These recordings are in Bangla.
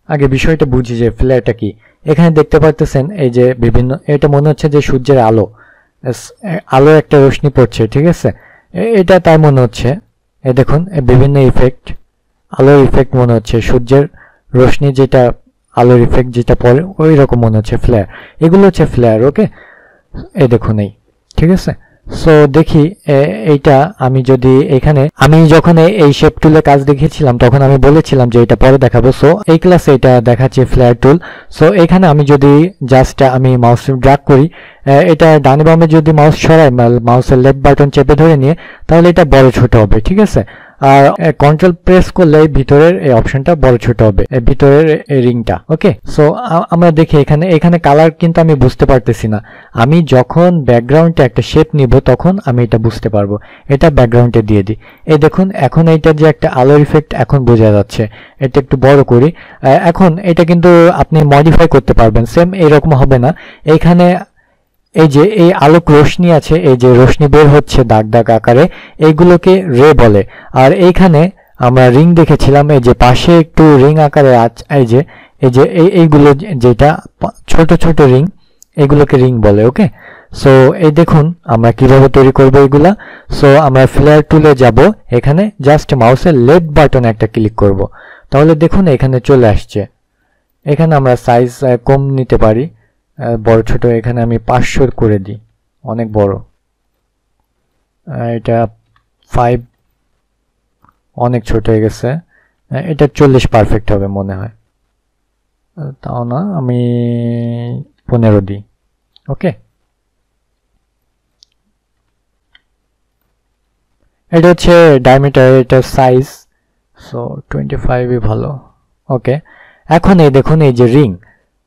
আগে বিষয়টা বুঝি যে ফ্লেয়ারটা কি। এখানে দেখতে পারতেছেন এই যে বিভিন্ন, এটা মনে হচ্ছে যে সূর্যের আলো, আলো একটা রশ্মি পড়ছে, ঠিক আছে, এটা তাই মনে হচ্ছে। এই দেখুন বিভিন্ন ইফেক্ট, আলোর ইফেক্ট মনে হচ্ছে, সূর্যের রশ্মি যেটা আলোর ইফেক্ট যেটা পড়ে ওই রকম মনে হচ্ছে ফ্লেয়ার। এগুলো হচ্ছে ফ্লেয়ার। ওকে, এই দেখুন এই, ঠিক আছে। সো দেখি এইটা আমি যদি এখানে, আমি যখন এই শেপ টুলে কাজ দেখিয়েছিলাম তখন আমি বলেছিলাম যে এটা পরে দেখাবো। সো এই ক্লাসে এটা দেখাচ্ছি ফ্লেয়ার টুল। সো এখানে আমি যদি জাস্ট আমি মাউস ড্র্যাগ করি, এটা ডানে বামে যদি মাউস সরাই, মাউসের লেফট বাটন চেপে ধরে নিয়ে, তাহলে এটা বড় ছোট হবে, ঠিক আছে। আর কন্ট্রোল প্রেস করলে ভিতরের এই অপশনটা বড় ছোট হবে, ভিতরের এই রিংটা। ওকে, সো আমরা দেখি এখানে কালার কিন্তু আমি বুঝতে পারতেছি না। আমি যখন ব্যাকগ্রাউন্ডে একটা শেপ নিব তখন আমি এটা বুঝতে পারবো। এটা ব্যাকগ্রাউন্ডে দিয়ে দিই। এই দেখুন এখন এইটা যে একটা আলোর ইফেক্ট এখন বোঝা যাচ্ছে। এটা একটু বড় করি। এখন এটা কিন্তু আপনি মডিফাই করতে পারবেন, সেম এরকম হবে না। এইখানে এই যে এই আলোক রশ্মি আছে, এই যে রশ্মি বের হচ্ছে দাগ দাগ আকারে, এইগুলোকে রে বলে। আর এইখানে আমরা রিং দেখেছিলাম, এই যে পাশে একটু রিং আকারে এই যে এইগুলো যেটা ছোট ছোট রিং, এগুলোকে রিং বলে। ওকে, সো এই দেখুন আমরা কিভাবে তৈরি করব এগুলা। সো আমরা ফ্লেয়ার টুলে যাব, এখানে জাস্ট মাউসের লেফট বাটনে একটা ক্লিক করব, তাহলে দেখুন এখানে চলে আসছে। এখানে আমরা সাইজ কম নিতে পারি, বড় ছোট, এখানে আমি 500 করে দিই, অনেক বড়। এটা 5 অনেক ছোট হয়ে গেছে, এটা 40 পারফেক্ট হবে মনে হয়। তাও না, আমি 15 দিই। ওকে, এটা হচ্ছে ডায়ামিটার, এটা সাইজ, সো 25ই ভালো। ওকে, এখন এই দেখুন এই যে রিং,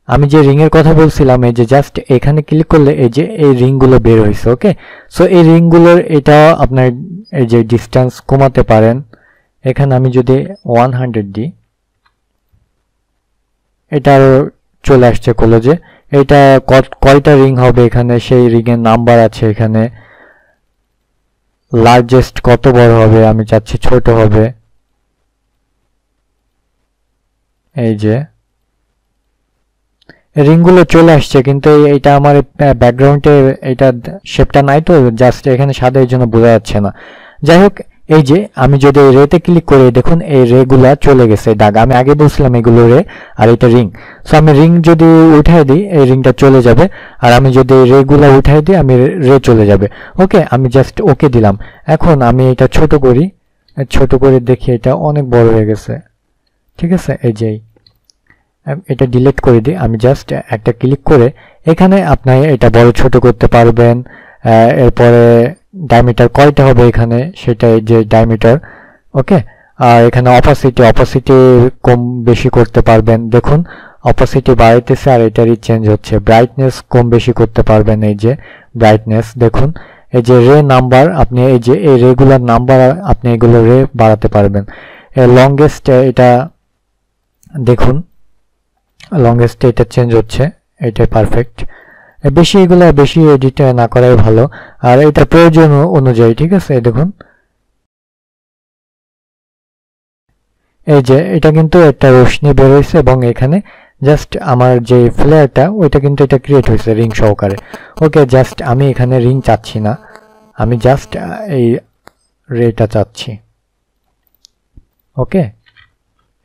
আমি যে রিং এর কথা বলছিলাম, এই যে জাস্ট এখানে ক্লিক করলে এই যে এই রিংগুলো বের হয়েছে। ওকে, সো এই রিংগুলোর এটা আপনার এই যে ডিস্টেন্স কমাতে পারেন। এখানে আমি যদি 100 দিই, এটা চলে আসছে কলেজে। এটা কয়টা রিং হবে এখানে সেই রিং এর নাম্বার আছে এখানে। লার্জেস্ট কত বড় হবে, আমি চাচ্ছি ছোট হবে। এই যে রিংগুলো চলে আসছে, কিন্তু এইটা আমার ব্যাকগ্রাউন্ডে এটা শেপটা নাই, তো জাস্ট এখানে সাদা, এই জন্য বোঝা যাচ্ছে না। যাই হোক, এই যে আমি যদি এই রেতে ক্লিক করি, দেখুন এই রেগুলা চলে গেছে দাগ। আমি আগে বলছিলাম এগুলো রে, আর এটা রিং। সো আমি রিং যদি উঠাই দিই, এই রিংটা চলে যাবে। আর আমি যদি রেগুলা উঠাই দিই, আমি রে চলে যাবে। ওকে, আমি জাস্ট ওকে দিলাম। এখন আমি এটা ছোট করি, ছোট করে দেখি এটা অনেক বড় হয়ে গেছে, ঠিক আছে। এই যে এটা ডিলিট করে দিই, আমি জাস্ট একটা ক্লিক করে এখানে আপনি এটা বড় ছোট করতে পারবেন। এরপরে ডায়ামিটার কয়টা হবে এখানে সেটা, এই যে ডায়ামিটার। ওকে, আর এখানে অপাসিটি কম বেশি করতে পারবেন। দেখুন অপাসিটি বাড়াইতেছে আর এটারই চেঞ্জ হচ্ছে। ব্রাইটনেস কম বেশি করতে পারবেন, এই যে ব্রাইটনেস দেখুন। এই যে রে নাম্বার, আপনি এই যে এই রেগুলার নাম্বার আপনি এগুলো রে বাড়াতে পারবেন। লংগেস্ট এটা দেখুন, লংগেস্ট এটা চেঞ্জ হচ্ছে, এটাই পারফেক্ট। বেশি এগুলা বেশি এডিট না করাই ভালো, আর এটা প্রয়োজন অনুযায়ী, ঠিক আছে। দেখুন এই যে এটা কিন্তু একটা রশ্মি বের হয়েছে, এবং এখানে জাস্ট আমার যে ফ্লেয়ারটা ওইটা কিন্তু এটা ক্রিয়েট হয়েছে রিং সহকারে। ওকে, জাস্ট আমি এখানে রিং চাচ্ছি না, আমি জাস্ট এই রেটা চাচ্ছি। ওকে,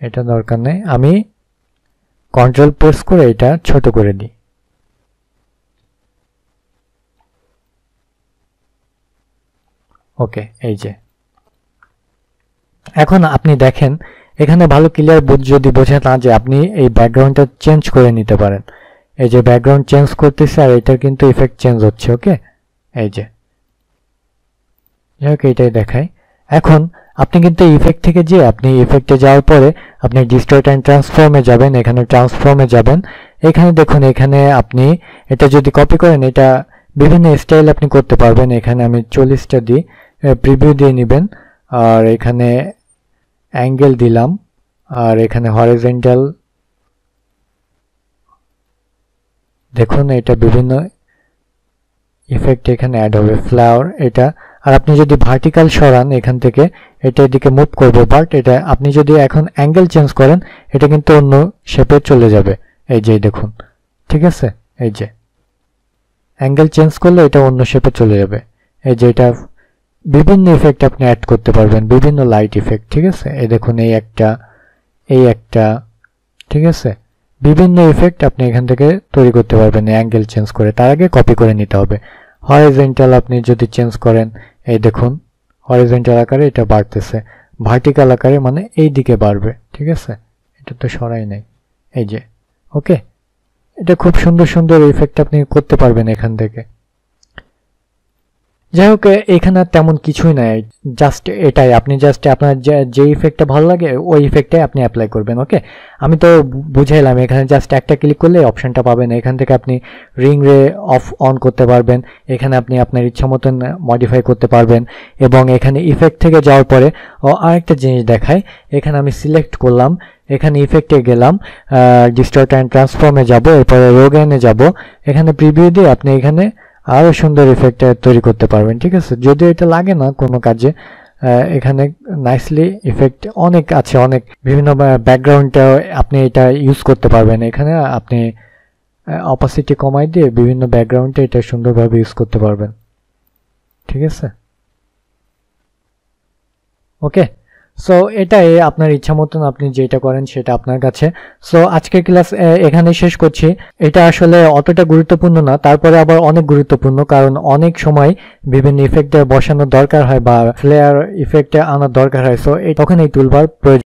এটা দরকার নেই, আমি কন্ট্রোল প্রেস করে এটা ছোট করে দিই। ওকে, এই যে এখন আপনি দেখেন এখানে ভালো ক্লিয়ার যদি বোঝে না যে আপনি এই ব্যাকগ্রাউন্ডটা চেঞ্জ করে নিতে পারেন। এই যে ব্যাকগ্রাউন্ড চেঞ্জ করতেছে আর এটার কিন্তু ইফেক্ট চেঞ্জ হচ্ছে। ওকে, এই যে যাই হোক এইটাই দেখায়। এখন আপনি কিন্তু ইফেক্ট থেকে যে আপনি ইফেক্টে যাওয়ার পরে আপনি ডিস্টর্ট অ্যান্ড ট্রান্সফর্মে যাবেন, এখানে ট্রান্সফর্মে যাবেন। এখানে দেখুন এখানে আপনি এটা যদি কপি করেন, এটা বিভিন্ন স্টাইল আপনি করতে পারবেন। এখানে আমি 40টা দিই, প্রিভিউ দিয়ে নেবেন। আর এখানে অ্যাঙ্গেল দিলাম, আর এখানে হরিজন্টাল দেখুন, এটা বিভিন্ন ইফেক্ট এখানে অ্যাড হবে। ফ্লাওয়ার এটা আর আপনি যদি ভার্টিক্যাল সরান এখান থেকে, এটা এদিকে মুভ করবে, বাট এটা আপনি যদি এখন অ্যাঙ্গেল চেঞ্জ করেন এটা কিন্তু অন্য শেপে চলে যাবে। এই যে দেখুন, ঠিক আছে, এই যে অ্যাঙ্গেল চেঞ্জ করলে এটা অন্য শেপে চলে যাবে। এই যে এটা বিভিন্ন ইফেক্ট আপনি অ্যাড করতে পারবেন, বিভিন্ন লাইট ইফেক্ট, ঠিক আছে। এই দেখুন এই একটা, ঠিক আছে, বিভিন্ন ইফেক্ট আপনি এখান থেকে তৈরি করতে পারবেন অ্যাঙ্গেল চেঞ্জ করে। তার আগে কপি করে নিতে হবে। হরিজন্টাল আপনি যদি চেঞ্জ করেন, এই দেখুন হরিজন্টাল আকারে এটা বাড়তেছে, ভার্টিক্যাল আকারে মানে এই দিকে বাড়বে, ঠিক আছে। এটা তো সরাই নাই, এই যে, ওকে। এটা খুব সুন্দর সুন্দর ইফেক্ট আপনি করতে পারবেন এখান থেকে। যাই হোক, এখানে তেমন কিছুই নাই, জাস্ট এটাই, আপনি জাস্ট আপনার যে ইফেক্টটা ভালো লাগে ওই ইফেক্টটাই আপনি অ্যাপ্লাই করবেন। ওকে, আমি তো বুঝাইলাম, এখানে জাস্ট একটা ক্লিক করলে অপশনটা পাবেন। এখান থেকে আপনি রিং রে অফ অন করতে পারবেন, এখানে আপনি আপনার ইচ্ছা মতন মডিফাই করতে পারবেন। এবং এখানে ইফেক্ট থেকে যাওয়ার পরে আরেকটা জিনিস দেখায়, এখানে আমি সিলেক্ট করলাম, এখানে ইফেক্টে গেলাম, ডিস্টর্ট অ্যান্ড ট্রান্সফর্মে যাব, এরপরে রোগ্যানে যাব, এখানে প্রিভিউ দিয়ে আপনি এখানে আরো সুন্দর ইফেক্ট তৈরি করতে পারবেন, ঠিক আছে। যদিও এটা লাগে না কোনো কাজে, এখানে নাইসলি ইফেক্ট অনেক আছে, অনেক বিভিন্ন ব্যাকগ্রাউন্ডটা আপনি এটা ইউজ করতে পারবেন। এখানে আপনি অপাসিটি কমাই দিয়ে বিভিন্ন ব্যাকগ্রাউন্ডে এটা সুন্দরভাবে ইউজ করতে পারবেন, ঠিক আছে। ওকে, সো এটাই আপনার ইচ্ছা মতন আপনি যেটা করেন সেটা আপনার কাছে। সো আজকের ক্লাস এখানে শেষ করছি। এটা আসলে অতটা গুরুত্বপূর্ণ না, তারপরে আবার অনেক গুরুত্বপূর্ণ, কারণ অনেক সময় বিভিন্ন ইফেক্টে বসানোর দরকার হয় বা ফ্লেয়ার ইফেক্টে আনার দরকার হয়। সো তখন এই টুলবার প্রয়োজন।